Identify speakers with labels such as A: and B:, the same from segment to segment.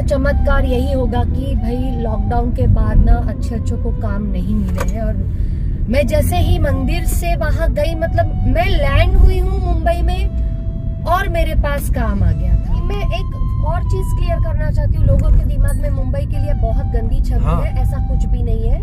A: चमत्कार यही होगा कि भाई लॉकडाउन के बाद ना अच्छे को काम नहीं मिले हैं। और मैं जैसे ही मंदिर से वहां गई, मतलब मैं लैंड हुई हूँ मुंबई में और मेरे पास काम आ गया था। मैं एक और चीज क्लियर करना चाहती हूँ, लोगों के दिमाग में मुंबई के लिए बहुत गंदी छवि है, ऐसा कुछ भी नहीं है।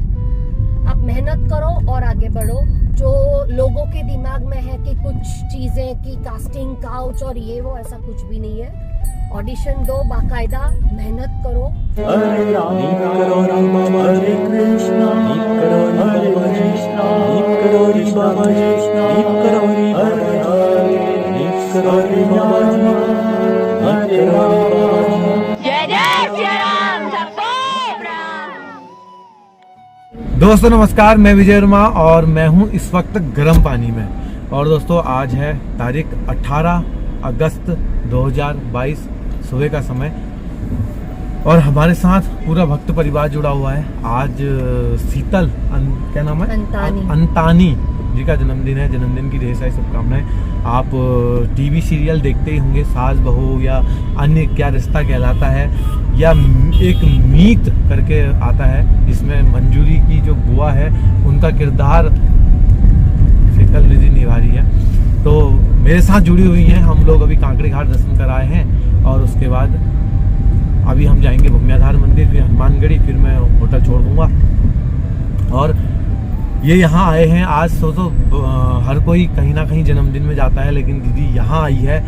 A: आप मेहनत करो और आगे बढ़ो। जो लोगों के दिमाग में है कि कुछ चीजें की कास्टिंग काउच और ये वो, ऐसा कुछ भी नहीं है। ऑडिशन दो, बाकायदा मेहनत करो।
B: हरे राम हरे कृष्णा हरे कृष्णा
C: दोस्तों नमस्कार, मैं विजय वर्मा और मैं हूं इस वक्त गर्म पानी में। और दोस्तों आज है तारीख 18 अगस्त 2022 सुबह का समय और हमारे साथ पूरा भक्त परिवार जुड़ा हुआ है। आज शीतल क्या नाम है, अंतानी जी का जन्मदिन है। जन्मदिन की ढेर सारी शुभकामनाएं। आप टीवी सीरियल देखते ही होंगे, सास बहू या अन्य क्या रिश्ता कहलाता है, या एक मीत करके आता है जिसमें मंजूरी की जो बुआ है उनका किरदार शीतल दीदी निभा रही है। तो मेरे साथ जुड़ी हुई हैं। हम लोग अभी कांकड़ी घाट दर्शन कर आए हैं और उसके बाद अभी हम जाएंगे भूमियाधार मंदिर, फिर हनुमानगढ़ी, फिर मैं होटल छोड़ दूंगा। और ये यहाँ आए हैं आज। सोचो हर कोई कहीं ना कहीं जन्मदिन में जाता है, लेकिन दीदी यहाँ आई है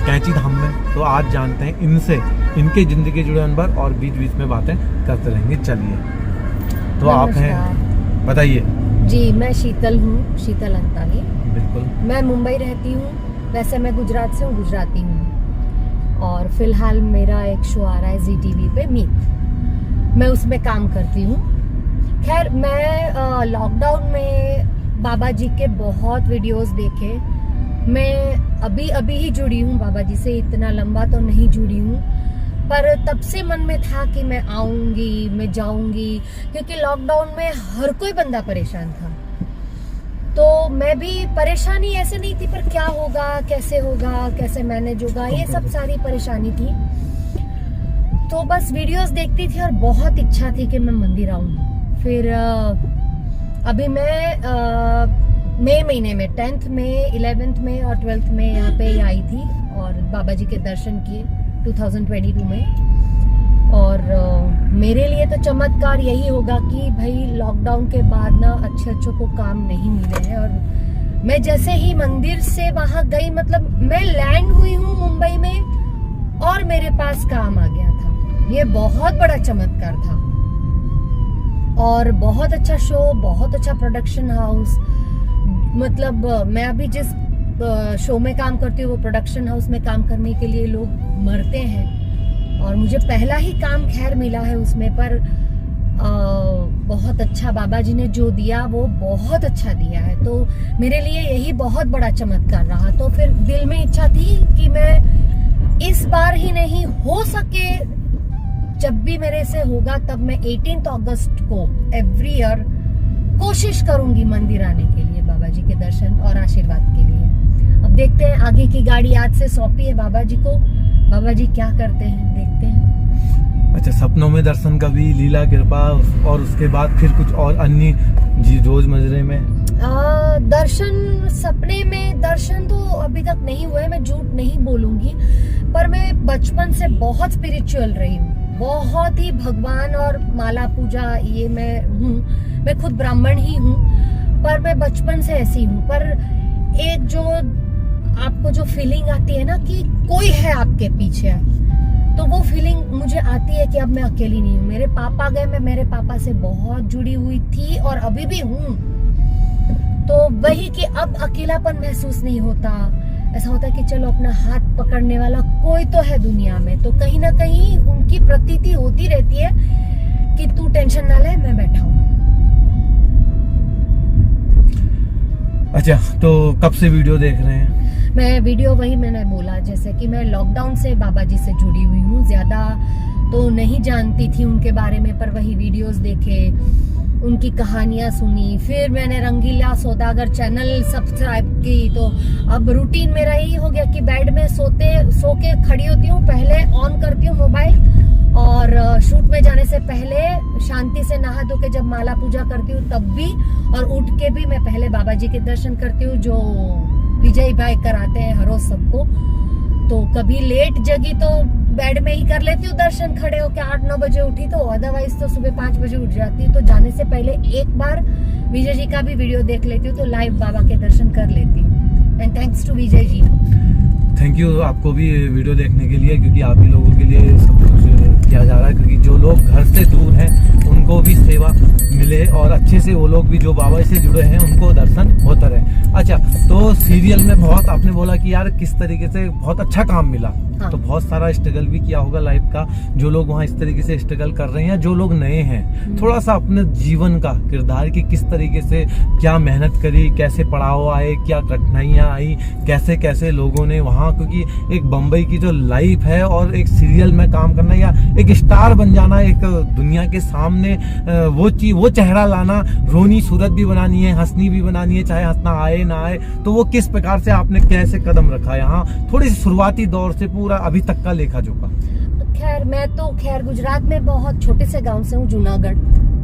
C: कैंची धाम में। तो आज जानते हैं इनसे, इनके जिंदगी जुड़े अनुभव और बीच बीच में बातें करते रहेंगे। चलिए, तो आप हैं, बताइए।
A: जी, मैं शीतल हूँ, शीतल अंतानी।
C: बिल्कुल।
A: मैं मुंबई रहती हूँ, वैसे मैं गुजरात से हूँ, गुजराती हूँ। और फिलहाल मेरा एक शो आ रहा है जी टीवी पे, मीत, मैं उसमें काम करती हूँ। खैर, मैं लॉकडाउन में बाबा जी के बहुत वीडियोस देखे। मैं अभी ही जुड़ी हूँ बाबा जी से, इतना लंबा तो नहीं जुड़ी हूँ, पर तब से मन में था कि मैं आऊंगी, मैं जाऊंगी, क्योंकि लॉकडाउन में हर कोई बंदा परेशान था। तो मैं भी परेशानी ऐसे नहीं थी, पर क्या होगा, कैसे मैनेज होगा, ये सब सारी परेशानी थी। तो बस वीडियोस देखती थी और बहुत इच्छा थी कि मैं मंदिर आऊं। फिर अभी मैं मई महीने में 10th में, 11th में और 12th में यहाँ पे आई थी और बाबा जी के दर्शन किए 2022 में। और मेरे लिए तो चमत्कार यही होगा कि भाई लॉकडाउन के बाद ना अच्छे को काम नहीं मिले हैं। और मैं जैसे ही मंदिर से वहां गई, मतलब मैं लैंड हुई हूँ मुंबई में और मेरे पास काम आ गया था। ये बहुत बड़ा चमत्कार था और बहुत अच्छा शो, बहुत अच्छा प्रोडक्शन हाउस। मतलब मैं अभी जिस शो में काम करती हूँ वो प्रोडक्शन हाउस में काम करने के लिए लोग मरते हैं और मुझे पहला ही काम खैर मिला है उसमें। पर बहुत अच्छा बाबा जी ने जो दिया वो बहुत अच्छा दिया है, तो मेरे लिए यही बहुत बड़ा चमत्कार रहा। तो फिर दिल में इच्छा थी कि मैं इस बार ही नहीं, हो सके जब भी मेरे से होगा तब मैं 18 अगस्त को एवरी ईयर कोशिश करूंगी मंदिर आने के लिए, बाबा जी के दर्शन और आशीर्वाद के लिए। अब देखते हैं, आगे की गाड़ी आज से सौंपी है बाबा जी को, बाबा जी क्या करते हैं देखते हैं।
C: अच्छा, सपनों में दर्शन का भी लीला कृपा, और उसके बाद फिर कुछ और अन्य जी रोज मजरे में
A: दर्शन, सपने में दर्शन तो अभी तक नहीं हुए, मैं झूठ नहीं बोलूंगी। पर मैं बचपन से बहुत स्पिरिचुअल रही हूँ, बहुत ही भगवान और माला पूजा ये मैं हूँ। मैं खुद ब्राह्मण ही हूँ, पर मैं बचपन से ऐसी हूँ। पर एक जो आपको जो फीलिंग आती है ना कि कोई है आपके पीछे, तो वो फीलिंग मुझे आती है कि अब मैं अकेली नहीं हूँ। मेरे पापा गए, मैं मेरे पापा से बहुत जुड़ी हुई थी और अभी भी हूँ। तो वही कि अब अकेलापन महसूस नहीं होता। ऐसा होता है कि चलो अपना हाथ पकड़ने वाला कोई तो है दुनिया में। तो कहीं ना कहीं उनकी प्रतीति होती रहती है कि तू टेंशन ना ले, मैं बैठा हूँ।
C: अच्छा, तो कब से वीडियो देख रहे हैं?
A: मैं वीडियो, वही मैंने बोला, जैसे कि मैं लॉकडाउन से बाबा जी से जुड़ी हुई हूँ। ज्यादा तो नहीं जानती थी उनके बारे में, पर वही वीडियोस देखे, उनकी कहानियां सुनी। फिर मैंने रंगीला सौदागर चैनल सब्सक्राइब की। तो अब रूटीन मेरा यही हो गया कि बेड में सो के खड़ी होती हूँ, पहले ऑन करती हूँ मोबाइल और शूट में जाने से पहले शांति से नहा धो के जब माला पूजा करती हूँ तब भी, और उठ के भी मैं पहले बाबा जी के दर्शन करती हूँ जो विजय भाई कराते हैं हर रोज सबको। तो कभी लेट जगी तो बेड में ही कर लेती हूँ दर्शन, खड़े होके 8-9 बजे उठी तो, अदरवाइज तो सुबह 5 बजे उठ जाती हूँ। तो जाने से पहले एक बार विजय जी का भी वीडियो देख लेती हूँ, तो लाइव बाबा के दर्शन कर लेती हूँ। And thanks to Vijay ji.
C: Thank you आपको भी वीडियो देखने के लिए, क्योंकि आप ही लोगों के लिए सब कुछ किया जा रहा है, क्योंकि जो लोग घर से दूर हैं उनको भी सेवा मिले और अच्छे से वो लोग भी जो बाबा से जुड़े हैं उनको दर्शन होता रहे। अच्छा, तो सीरियल में बहुत आपने बोला कि यार किस तरीके से बहुत अच्छा काम मिला,
A: हाँ।
C: तो बहुत सारा स्ट्रगल भी किया होगा लाइफ का, जो लोग वहाँ इस तरीके से स्ट्रगल कर रहे हैं, जो लोग नए हैं, थोड़ा सा अपने जीवन का किरदार की किस तरीके से क्या मेहनत करी, कैसे पड़ाव आए, क्या कठिनाइयाँ आई, कैसे कैसे लोगों ने वहाँ, क्योंकि एक बम्बई की जो लाइफ है और एक सीरियल में काम करना या एक स्टार बन जाना, एक दुनिया के सामने वो चेहरा लाना, रोनी सूरत भी बनानी है, हंसनी भी बनानी है, चाहे हंसना आए ना आए, तो वो किस प्रकार से आपने कैसे कदम रखा यहाँ थोड़ी सी शुरुआती दौर से पूरा अभी तक का लेखा जोखा?
A: खैर मैं तो गुजरात में बहुत छोटे से गांव से हूँ, जूनागढ़,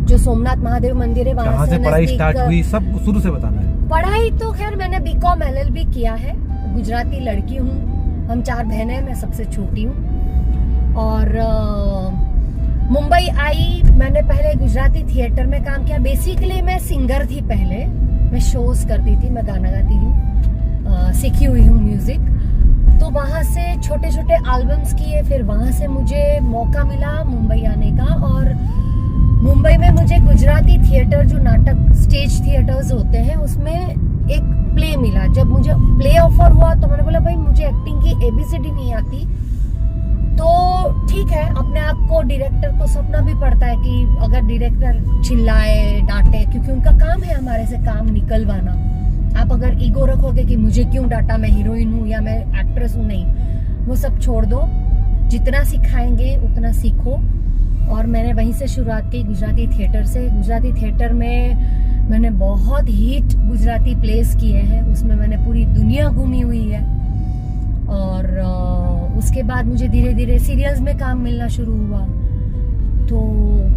A: जो सोमनाथ महादेव मंदिर है वहाँ से
C: पढ़ाई स्टार्ट हुई, सब शुरू से बताना है।
A: पढ़ाई तो खैर मैंने बीकॉम LLB किया है, गुजराती लड़की हूँ, हम 4 बहनें, मैं सबसे छोटी हूँ। और मुंबई आई, मैंने पहले गुजराती थिएटर में काम किया। बेसिकली मैं सिंगर थी पहले, मैं शोज करती थी, मैं गाना गाती हूँ, सीखी हुई हूँ म्यूजिक। तो वहाँ से छोटे छोटे एल्बम्स किए, फिर वहाँ से मुझे मौका मिला मुंबई आने का, और मुंबई में मुझे गुजराती थिएटर, जो नाटक स्टेज थिएटर्स होते हैं, उसमें एक प्ले मिला। जब मुझे प्ले ऑफर हुआ तो मैंने बोला भाई मुझे एक्टिंग की ABCD नहीं आती, तो ठीक है, अपने आप को डायरेक्टर को सपना भी पड़ता है कि अगर डायरेक्टर चिल्लाए डांटे, क्योंकि उनका काम है हमारे से काम निकलवाना। आप अगर ईगो रखोगे कि मुझे क्यों डांटा, मैं हीरोइन हूँ या मैं एक्ट्रेस हूँ, नहीं, वो सब छोड़ दो, जितना सिखाएंगे उतना सीखो। और मैंने वहीं से शुरुआत की, गुजराती थिएटर से। गुजराती थिएटर में मैंने बहुत हिट गुजराती प्लेस किए हैं, उसमें मैंने पूरी दुनिया घूमी हुई है। और उसके बाद मुझे धीरे धीरे सीरियल्स में काम मिलना शुरू हुआ। तो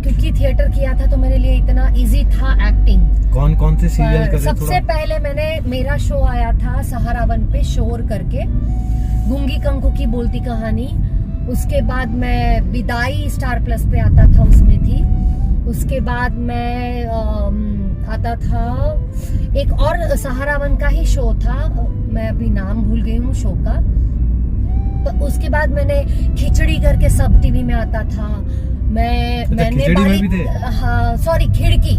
A: क्योंकि थिएटर किया था तो मेरे लिए इतना इजी था एक्टिंग।
C: कौन कौन से सीरियल कर रहे?
A: सबसे पहले मेरा शो आया था सहारा वन पे, शोर करके, गूंगी कंकु की बोलती कहानी। उसके बाद मैं विदाई स्टार प्लस पे आता था, उसमें थी। उसके बाद मैं आता था, एक और सहारा वन का ही शो था, मैं अभी नाम भूल गई हूँ शो का। तो उसके बाद मैंने खिचड़ी करके सब टीवी में आता था। मैंने हाँ सॉरी खिड़की।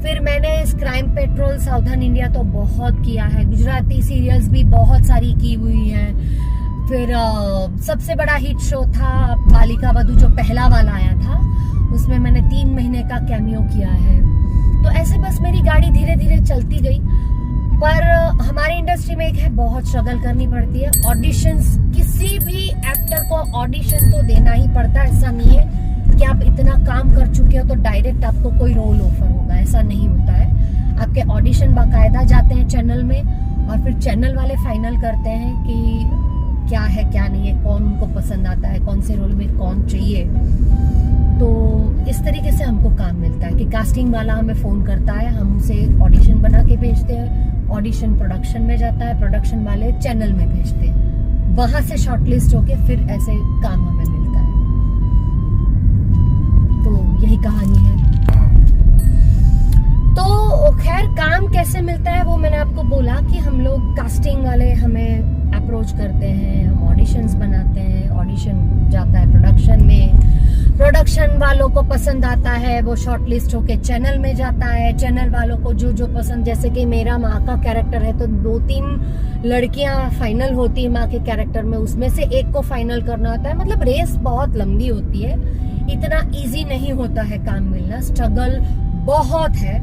A: फिर मैंने क्राइम पेट्रोल साउथर्न इंडिया तो बहुत किया है, गुजराती सीरियल्स भी बहुत सारी की हुई हैं। फिर सबसे बड़ा हिट शो था बालिका वधू, जो पहला वाला आया था, उसमें मैंने 3 महीने का कैमियो किया है। तो ऐसे बस मेरी गाड़ी धीरे धीरे चलती गई। पर हमारी इंडस्ट्री में एक है, बहुत स्ट्रगल करनी पड़ती है। ऑडिशंस, किसी भी एक्टर को ऑडिशन तो देना ही पड़ता है। ऐसा नहीं है कि आप इतना काम कर चुके हो तो डायरेक्ट आपको कोई रोल ऑफर होगा, ऐसा नहीं होता है। आपके ऑडिशन बाकायदा जाते हैं चैनल में, और फिर चैनल वाले फाइनल करते हैं कि क्या है क्या नहीं है, कौन उनको पसंद आता है, कौन से रोल में कौन चाहिए। तो इस तरीके से हमको काम मिलता है कि कास्टिंग वाला हमें फ़ोन करता है, हम उसे ऑडिशन बना के भेजते हैं, ऑडिशन प्रोडक्शन में जाता है, प्रोडक्शन वाले चैनल में भेजते हैं, वहां से शॉर्टलिस्ट होके फिर ऐसे काम हमें मिलता है। तो यही कहानी है। तो खैर काम कैसे मिलता है वो मैंने आपको बोला कि हम लोग कास्टिंग वाले हमें अप्रोच करते हैं, हम ऑडिशंस बनाते हैं, ऑडिशन जाता है प्रोडक्शन में, प्रोडक्शन वालों को पसंद आता है, वो शॉर्टलिस्ट होके चैनल में जाता है, चैनल वालों को जो जो पसंद, जैसे कि मेरा माँ का कैरेक्टर है तो 2-3 लड़कियां फाइनल होती है माँ के कैरेक्टर में, उसमें से एक को फाइनल करना होता है। मतलब रेस बहुत लंबी होती है, इतना इजी नहीं होता है काम मिलना, स्ट्रगल बहुत है।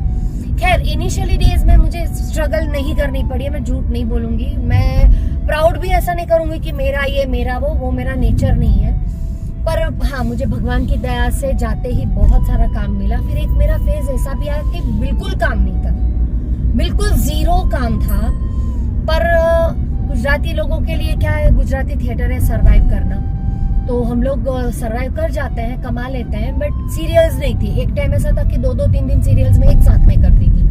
A: खैर इनिशियली डेज में मुझे स्ट्रगल नहीं करनी पड़ी है, मैं झूठ नहीं बोलूंगी, मैं प्राउड भी ऐसा नहीं करूंगी कि मेरा ये मेरा वो मेरा नेचर नहीं है। पर हाँ, मुझे भगवान की दया से जाते ही बहुत सारा काम मिला। फिर एक मेरा फेज ऐसा भी आया कि बिल्कुल काम नहीं था, बिल्कुल जीरो काम था। पर गुजराती लोगों के लिए क्या है, गुजराती थिएटर है सर्वाइव करना। तो हम लोग सरवाइव कर जाते हैं, कमा लेते हैं, बट सीरियल्स नहीं थी। एक टाइम ऐसा था कि 2-3 सीरियल्स में एक साथ में करती थी।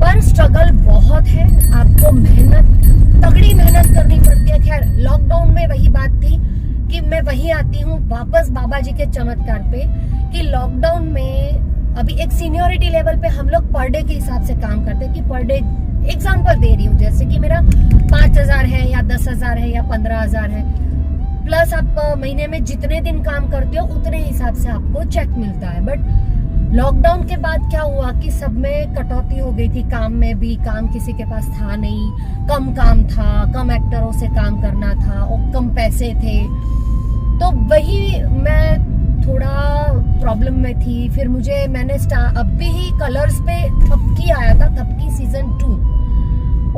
A: पर स्ट्रगल बहुत है, आपको तगड़ी मेहनत करनी पड़ती है। खैर लॉकडाउन में वही बात थी कि मैं वही आती हूँ वापस बाबा जी के चमत्कार पे, कि लॉकडाउन में अभी एक सीनियोरिटी लेवल पे हम लोग पर डे के हिसाब से काम करते हैं, कि पर डे एग्जांपल दे रही हूँ, जैसे कि मेरा 5,000 है या 10,000 है या 15,000 है, प्लस आप महीने में जितने दिन काम करते हो उतने हिसाब से आपको चेक मिलता है। बट लॉकडाउन के बाद क्या हुआ कि सब में कटौती हो गई थी, काम में भी, काम किसी के पास था नहीं, कम काम था, कम एक्टरों से काम करना था और कम पैसे थे। तो वही मैं थोड़ा प्रॉब्लम में थी। फिर मैंने अभी ही कलर्स पे थपकी आया था, थपकी सीजन 2,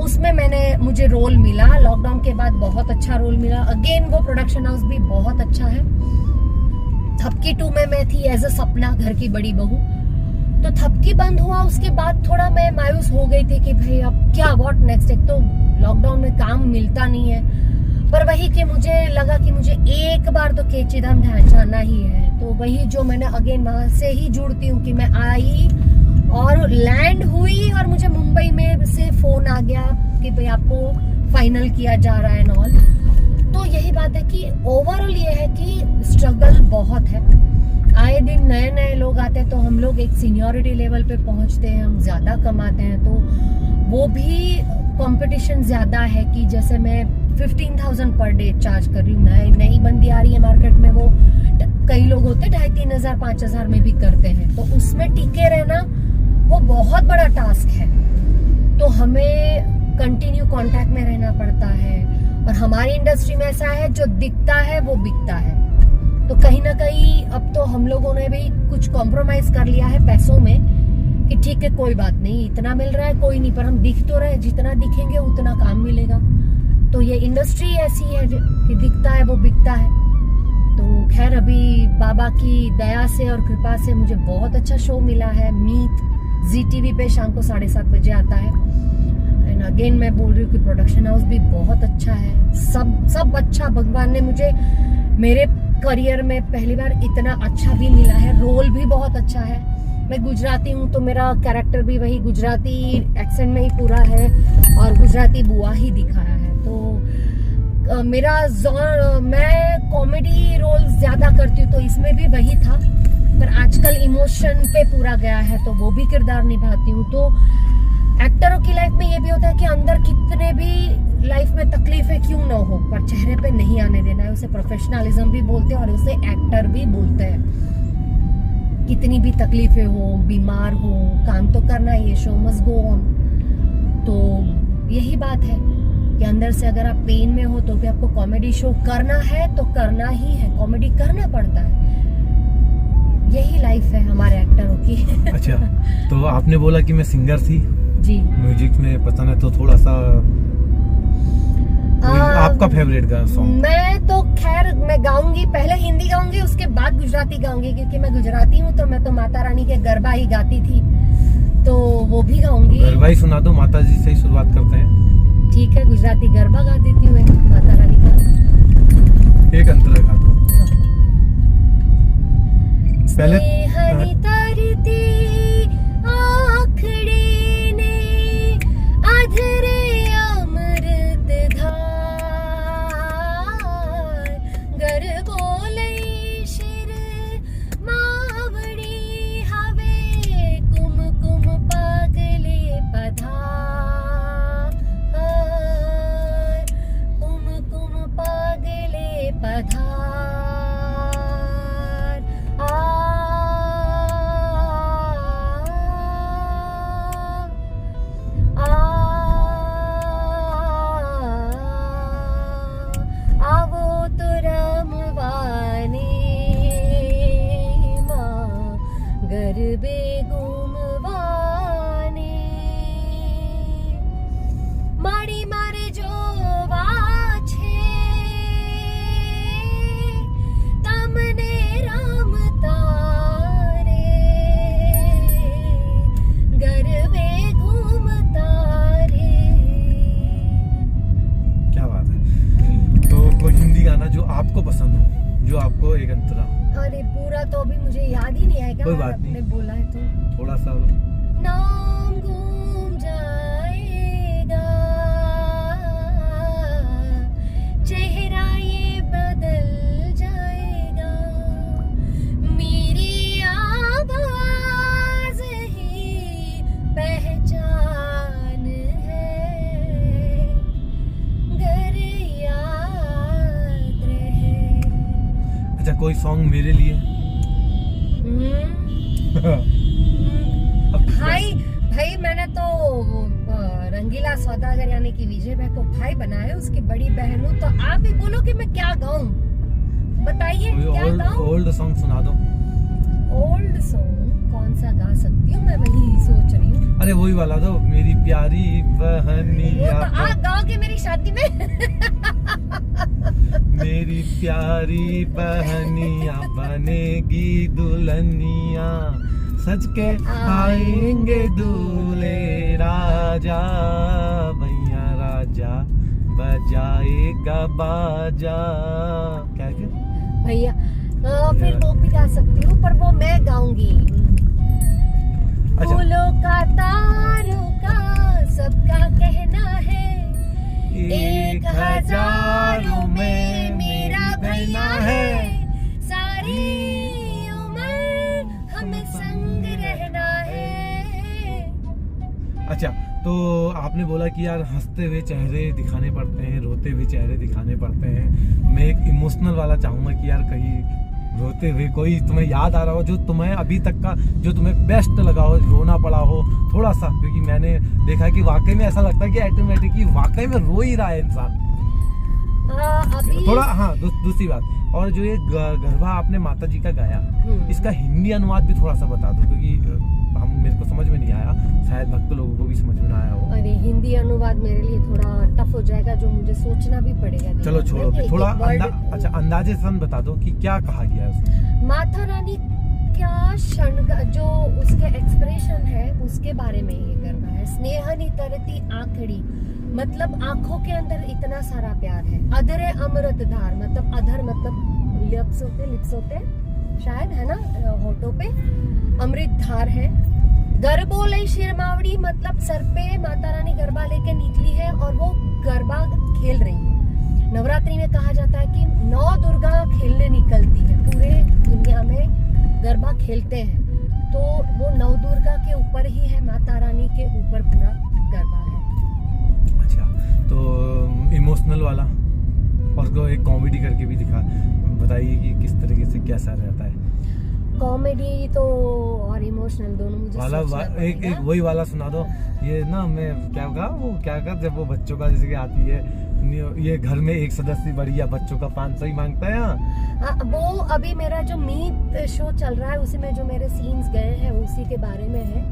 A: उसमें मुझे रोल मिला। लॉकडाउन के बाद बहुत अच्छा रोल मिला। अगेन वो प्रोडक्शन हाउस भी बहुत अच्छा है। थपकी 2 में मैं थी एज अ सपना, घर की बड़ी बहू। तो थपकी बंद हुआ, उसके बाद थोड़ा मैं मायूस हो गई थी कि भाई अब क्या, व्हाट नेक्स्ट। एक तो लॉकडाउन में काम मिलता नहीं है, पर वही कि मुझे लगा कि मुझे एक बार तो केची धाम जाना ही है। तो वही जो मैंने अगेन वहां से ही जुड़ती हूँ कि मैं आई और लैंड हुई और मुझे मुंबई में से फोन आ गया कि भाई आपको फाइनल किया जा रहा है नॉल। तो यही बात है कि ओवरऑल ये है कि स्ट्रगल बहुत है। आए दिन नए नए लोग आते हैं, तो हम लोग एक सीनियरिटी लेवल पे पहुंचते हैं, हम ज्यादा कमाते हैं, तो वो भी कंपटीशन ज्यादा है। कि जैसे मैं 15,000 पर डे चार्ज कर रही हूँ, नई बंदी आ रही है मार्केट में, वो कई लोग होते 2,500-3,000 5,000 में भी करते हैं। तो उसमें टिके रहना वो बहुत बड़ा टास्क है। तो हमें कंटिन्यू कांटेक्ट में रहना पड़ता है। और हमारी इंडस्ट्री में ऐसा है, जो दिखता है वो बिकता है। तो कहीं ना कहीं अब तो हम लोगों ने भी कुछ कॉम्प्रोमाइज कर लिया है पैसों में, कि ठीक है कोई बात नहीं, इतना मिल रहा है कोई नहीं, पर हम दिख तो रहे, जितना दिखेंगे उतना काम मिलेगा। तो ये इंडस्ट्री ऐसी है कि दिखता है वो बिकता है। तो खैर अभी बाबा की दया से और कृपा से मुझे बहुत अच्छा शो मिला है। मीत ZTV पे शाम को 7:30 बजे आता है। एंड अगेन मैं बोल रही हूँ कि प्रोडक्शन हाउस भी बहुत अच्छा है, सब अच्छा। भगवान ने मुझे मेरे करियर में पहली बार इतना अच्छा भी मिला है। रोल भी बहुत अच्छा है। मैं गुजराती हूँ, तो मेरा कैरेक्टर भी वही गुजराती एक्सेंट में ही पूरा है और गुजराती बुआ ही दिखाया है। तो मैं कॉमेडी रोल ज्यादा करती हूँ, तो इसमें भी वही था। पर आजकल इमोशन पे पूरा गया है, तो वो भी किरदार निभाती हूँ। तो एक्टरों की लाइफ में ये भी होता है कि अंदर कितने भी लाइफ में तकलीफें क्यों ना हो, पर चेहरे पे नहीं आने देना है। उसे प्रोफेशनलिज्म भी बोलते हैं और उसे एक्टर भी बोलते हैं। कितनी भी तकलीफें हो, बीमार हो, काम तो करना ही है, शो मस्ट गो ऑन। तो यही बात है कि अंदर से अगर आप पेन में हो तो भी आपको कॉमेडी शो करना है, तो करना ही है, कॉमेडी करना पड़ता है। यही लाइफ है हमारे एक्टरों की।
C: अच्छा, तो आपने बोला कि मैं सिंगर थी
A: जी,
C: म्यूजिक में पसंद है, तो थोड़ा सा आपका फेवरेट गाना सॉन्ग?
A: मैं तो खैर मैं गाऊंगी, पहले हिंदी गाऊंगी, उसके बाद गुजराती गाऊंगी, क्योंकि मैं गुजराती हूँ। तो मैं तो माता रानी के गरबा ही गाती थी, तो वो भी गाऊंगी।
C: गरबा ही सुना दो, माता जी से ही शुरुआत करते हैं।
A: ठीक है, गुजराती गरबा गा देती हूँ माता रानी का।
C: एक अंतर गा दो पहले।
A: स्नेहनी तरती आँखड़ी ने अधरे अमृत धार, गर बोले शिर मावड़ी हवे, कुमकुम पागले पधार, कुमकुम पागले पधार।
C: जो आपको एक अंतरा।
A: अरे पूरा तो अभी मुझे याद ही नहीं आएगा।
C: कोई बात नहीं।
A: आपने बोला है तो
C: थोड़ा सा
A: नाम घूम जाएगा, चेहरा ये बदल जाएगा, मेरी आवाज ही पहचान है, घर याद रहे।
C: अच्छा, कोई सॉन्ग मेरे लिए?
A: भाई मैंने तो रंगीला सौदागर यानी कि विजय भाई को भाई बनाया है, उसकी बड़ी बहन हूँ, तो आप ही बोलो कि मैं क्या गाऊं, बताइए क्या गाऊं?
C: ओल्ड सॉन्ग सुना दो।
A: ओल्ड सॉन्ग कौन सा गा सकती हूँ, मैं वही सोच रही हूँ।
C: अरे वही वाला दो, मेरी प्यारी बहनिया।
A: वो तो आप गाओगे मेरी शादी में।
C: मेरी प्यारी बहनिया बनेगी दुल्हनिया, सच के आएंगे दूल्हे राजा, भैया राजा बजाएगा बाजा। क्या
A: भैया फिर वो भी गा सकती हूँ, पर वो मैं गाऊंगी।
C: अच्छा।
A: फूलों का तारों का सबका कहना है, 1000 में मेरा भैया है, सारी उम्र हमें संग रहना है।
C: अच्छा, तो आपने बोला कि यार हंसते हुए चेहरे दिखाने पड़ते हैं, रोते हुए चेहरे दिखाने पड़ते हैं। मैं एक इमोशनल वाला चाहूंगा कि यार कहीं रोते हुए कोई तुम्हें याद आ रहा हो, जो तुम्हें अभी तक का जो तुम्हें बेस्ट लगा हो, रोना पड़ा हो थोड़ा सा, क्योंकि मैंने देखा कि वाकई में ऐसा लगता है कि ऑटोमेटिकली वाकई में रो ही रहा है इंसान
A: अभी
C: थोड़ा। हाँ, दूसरी बात, और जो ये गरबा आपने माता जी का गाया, इसका हिंदी अनुवाद भी थोड़ा सा बता दो, क्योंकि मेरे को समझ में नहीं आया, शायद भक्त लोगों को भी समझ में ना आया हो।
A: अरे हिंदी अनुवाद मेरे लिए थोड़ा टफ हो जाएगा, जो मुझे सोचना भी पड़ेगा।
C: चलो छोड़ो, थोड़ा अच्छा अंदाजे से बता दो कि क्या कहा गया है उसमें।
A: माता रानी क्या शृंगार, जो उसके एक्सप्रेशन है उसके बारे में ये गरबा है। स्नेहनी तरती आंखड़ी, मतलब आंखों के अंदर इतना सारा प्यार है। अधरे अमृत धार, मतलब अधर मतलब लिप्स होते शायद, है ना, होठों पे अमृत धार है। गरबोले शिरमावड़ी, मतलब सर पे माता रानी गरबा लेके निकली है और वो गरबा खेल रही है। नवरात्रि में कहा जाता है कि 9 दुर्गा खेलने निकलती है, पूरे दुनिया में गरबा खेलते हैं, तो वो 9 दुर्गा के ऊपर ही है, माता रानी के ऊपर पूरा गरबा है।
C: अच्छा, तो इमोशनल वाला और उसको एक कॉमेडी करके भी दिखा, बताइए कि किस तरीके से कैसा रहता है।
A: कॉमेडी तो और इमोशनल दोनों मुझे
C: वाला एक वही वाला सुना दो। ये ना मैं क्या होगा, वो क्या कर, जब वो बच्चों का जैसे कि आती है, ये घर में एक सदस्य बढ़िया बच्चों का 500 ही मांगता है।
A: वो अभी मेरा जो मीत शो चल रहा है, उसी में जो मेरे सीन्स गए हैं उसी के बारे में है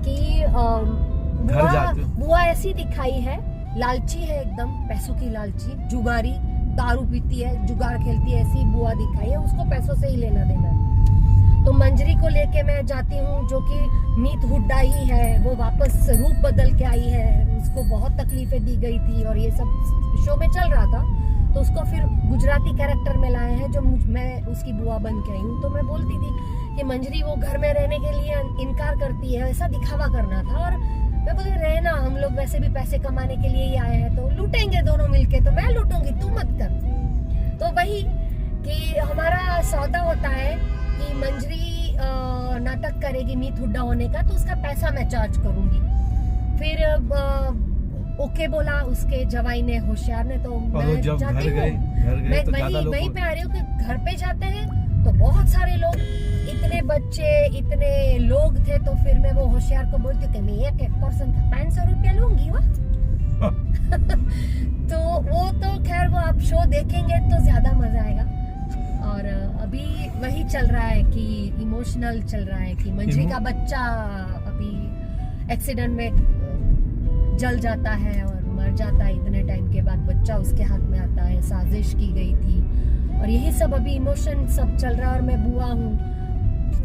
A: कि बुआ ऐसी दिखाई है, लालची है एकदम, पैसों की लालची, जुगारी, दारू पीती है, जुगाड़ खेलती है, ऐसी बुआ दिखाई है, उसको पैसों से ही लेना देना है। तो मंजरी को लेके मैं जाती हूँ, जो कि मीत हुड्डा ही है, वो वापस रूप बदल के आई है, उसको बहुत तकलीफें दी गई थी और ये सब शो में चल रहा था, तो उसको फिर गुजराती कैरेक्टर में लाए हैं, जो मैं उसकी बुआ बन के आई हूँ। तो मैं बोलती थी कि मंजरी वो घर में रहने के लिए इनकार करती है, ऐसा दिखावा करना था, और मैं बोलती रहना, हम लोग वैसे भी पैसे कमाने के लिए ही आए हैं, तो लूटेंगे दोनों मिलके, तो मैं लूटूंगी, तू मत कर। तो वही कि हमारा सौदा होता है कि मंजरी नाटक करेगी मीत हुड्डा होने का, तो उसका पैसा मैं चार्ज करूंगी। फिर ओके बोला उसके जवाई ने, होशियार ने, तो मैं जाती हूँ, मैं वहीं पे आ रही हूँ कि घर पे जाते हैं तो बहुत सारे लोग, इतने बच्चे, इतने लोग थे, तो फिर मैं वो होशियार को बोलती हूँ कि मैं एक पर्सन का 500 रुपया लूंगी। वाह। तो वो तो खैर वो आप शो देखेंगे तो ज्यादा मजा आएगा। और अभी वही चल रहा है कि इमोशनल चल रहा है कि मंजरी का बच्चा अभी एक्सीडेंट में जल जाता है और मर जाता है, इतने टाइम के बाद बच्चा उसके हाथ में आता है, साजिश की गई थी, और यही सब अभी इमोशन सब चल रहा है। और मैं बुआ हूँ,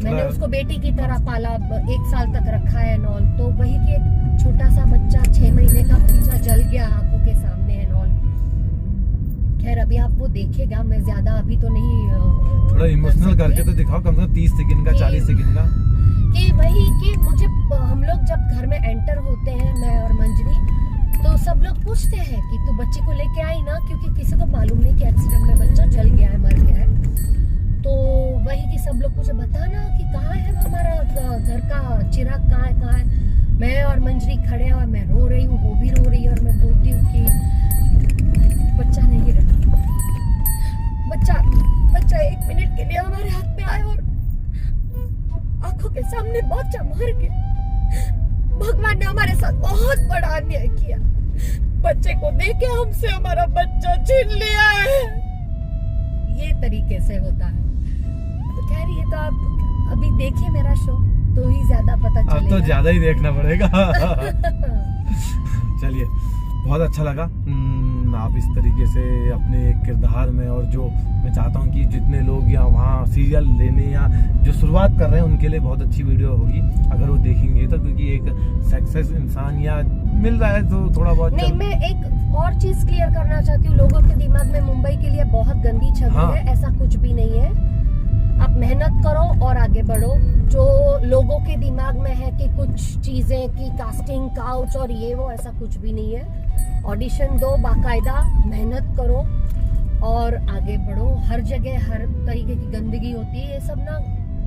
A: मैंने उसको बेटी की तरह पाला, 1 साल तक रखा है नॉल, तो वही कि एक छोटा सा बच्चा 6 महीने का बच्चा जल गया आंखों के सामने है नॉल। खैर अभी आप वो देखेगा। मैं ज्यादा अभी तो नहीं
C: थोड़ा इमोशनल
A: कर
C: करके
A: सकती।
C: तो दिखाओ, कम से कम 30 सेकंड का, 40 सेकंड का।
A: कि वही कि मुझे, हम लोग जब घर में एंटर होते हैं, मैं और मंजरी, तो सब लोग पूछते हैं कि तू बच्चे को लेके आई ना, क्योंकि किसी को मालूम नहीं कि एक्सीडेंट में बच्चा जल गया है, मर गया है। तो वही कि सब लोग मुझे बताना कि कहाँ है हमारा घर का चिराग, कहाँ है। मैं और मंजरी खड़े हैं और मैं रो रही हूँ, वो भी रो रही है, और मैं बोलती हूँ कि बच्चा नहीं रहा, बच्चा 1 मिनट के लिए हमारे हाथ में आया और आंखों के सामने बच्चा मर गया। भगवान ने हमारे साथ बहुत बड़ा अन्याय किया। बच्चे को देके हमसे हमारा बच्चा छीन लिया है। ये तरीके से होता है। तो कह रही है, तो आप अभी देखिए मेरा शो, तो ही ज्यादा पता चलेगा।
C: अब तो ज्यादा ही देखना पड़ेगा। चलिए, बहुत अच्छा लगा आप इस तरीके से अपने किरदार में, और जो मैं चाहता हूँ कि जितने लोग या वहाँ सीरियल लेने या जो शुरुआत कर रहे हैं उनके लिए बहुत अच्छी वीडियो होगी अगर वो देखेंगे तो, क्योंकि एक सक्सेस इंसान या मिल रहा है तो थोड़ा बहुत
A: नहीं। मैं एक और चीज क्लियर करना चाहती हूँ, लोगों के दिमाग में मुंबई के लिए बहुत गंदी छवि है। ऐसा कुछ भी नहीं है। आप मेहनत करो और आगे बढ़ो। जो लोगों के दिमाग में है कि कुछ चीजें की कास्टिंग काउच और ये वो, ऐसा कुछ भी नहीं है। ऑडिशन दो, बाकायदा मेहनत करो और आगे बढ़ो। हर जगह हर तरीके की गंदगी होती है, ये सब ना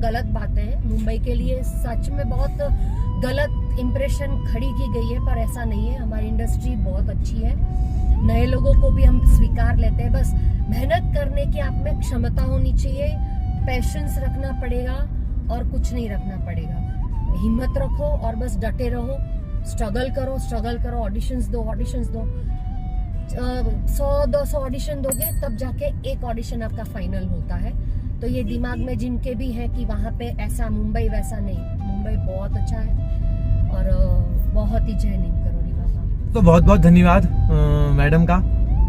A: गलत बातें हैं। मुंबई के लिए सच में बहुत गलत इंप्रेशन खड़ी की गई है, पर ऐसा नहीं है। हमारी इंडस्ट्री बहुत अच्छी है, नए लोगों को भी हम स्वीकार लेते हैं। बस मेहनत करने की आप में क्षमता होनी चाहिए, पैशंस रखना पड़ेगा और कुछ नहीं रखना पड़ेगा। हिम्मत रखो और बस डटे रहो, स्ट्रगल करो, ऑडिशंस दो। 100-200 ऑडिशन दोगे तब जाके एक ऑडिशन आपका फाइनल होता है। तो ये दिमाग में जिनके भी है कि वहाँ पे ऐसा, मुंबई वैसा नहीं। मुंबई बहुत अच्छा है और बहुत ही जय नीम करोड़ी बाबा।
C: तो बहुत बहुत धन्यवाद मैडम का,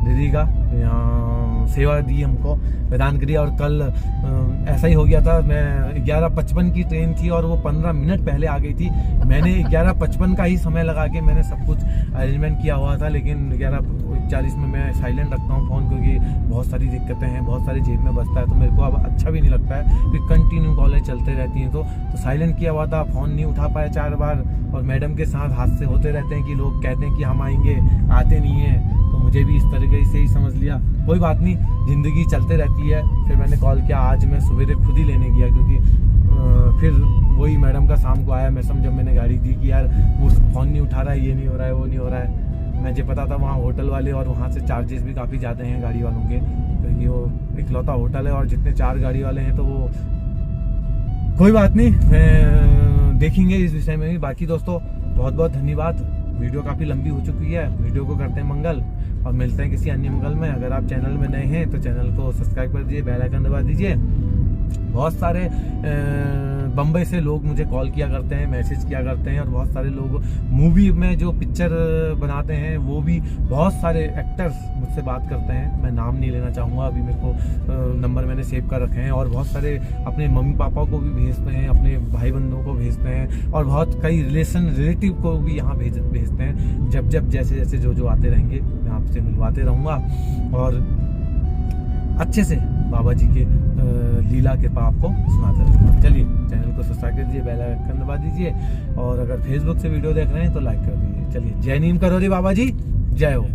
C: दीदी का, यहाँ सेवा दी हमको प्रदान करी। और कल ऐसा ही हो गया था, मैं 11:55 की ट्रेन थी और वो 15 मिनट पहले आ गई थी। मैंने 11:55 का ही समय लगा के मैंने सब कुछ अरेंजमेंट किया हुआ था, लेकिन 11:40 में मैं साइलेंट रखता हूँ फ़ोन, क्योंकि बहुत सारी दिक्कतें हैं, बहुत सारी जेब में बजता है, तो मेरे को अब अच्छा भी नहीं लगता है कि कंटिन्यू कॉलेज चलते रहती हैं। तो साइलेंट किया हुआ था, फ़ोन नहीं उठा पाया 4 बार। और मैडम के साथ हादसे होते रहते हैं कि लोग कहते हैं कि हम आएंगे, आते नहीं हैं, तो मुझे भी इस तरीके से ही समझ लिया, कोई बात नहीं, ज़िंदगी चलते रहती है। फिर मैंने कॉल किया, आज मैं सवेरे खुद ही लेने गया, क्योंकि फिर वही मैडम का शाम को आया मैसेज जब मैंने गाड़ी दी कि यार वो फ़ोन नहीं उठा रहा है, ये नहीं हो रहा है, वो नहीं हो रहा है। मुझे पता था वहाँ होटल वाले और वहाँ से चार्जेस भी काफ़ी ज़्यादा हैं गाड़ी वालों के, क्योंकि वो इकलौता होटल है और जितने 4 गाड़ी वाले हैं तो वो कोई बात नहीं, देखेंगे इस विषय में भी। बाकी दोस्तों बहुत बहुत धन्यवाद। वीडियो काफ़ी लंबी हो चुकी है, वीडियो को करते हैं मंगल और मिलते हैं किसी अन्य मंगल में। अगर आप चैनल में नए हैं तो चैनल को सब्सक्राइब कर दीजिए, बेल आइकन दबा दीजिए। बहुत सारे बम्बई से लोग मुझे कॉल किया करते हैं, मैसेज किया करते हैं, और बहुत सारे लोग मूवी में जो पिक्चर बनाते हैं वो भी बहुत सारे एक्टर्स मुझसे बात करते हैं। मैं नाम नहीं लेना चाहूँगा, अभी मेरे को नंबर मैंने सेव कर रखे हैं। और बहुत सारे अपने मम्मी पापा को भी भेजते हैं, अपने भाई बंधुओं को भेजते हैं, और बहुत कई रिलेटिव को भी यहाँ भेजते हैं। जब जैसे जो आते रहेंगे मैं आपसे मिलवाते रहूँगा और अच्छे से बाबा जी के लीला कृपा आपको सुनाते रहूँगा। चलिए, चैनल को सब्सक्राइब कर दीजिए, बेल आइकन दबा दीजिए, और अगर फेसबुक से वीडियो देख रहे हैं तो लाइक कर दीजिए। चलिए, जय नीम करोड़ी बाबा जी, जय हो।